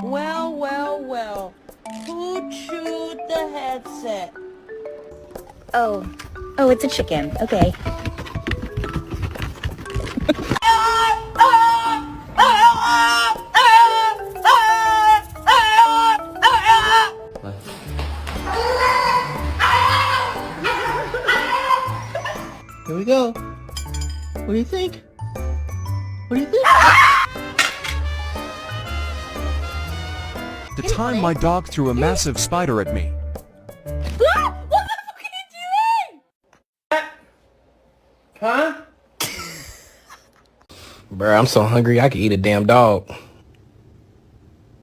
Well, well, well. Who chewed the headset? Oh, it's a chicken. Okay. Here we go. What do you think? What do you think? The time my dog threw a massive spider at me. What the fuck are you doing? Huh? Bruh, I'm so hungry I could eat a damn dog.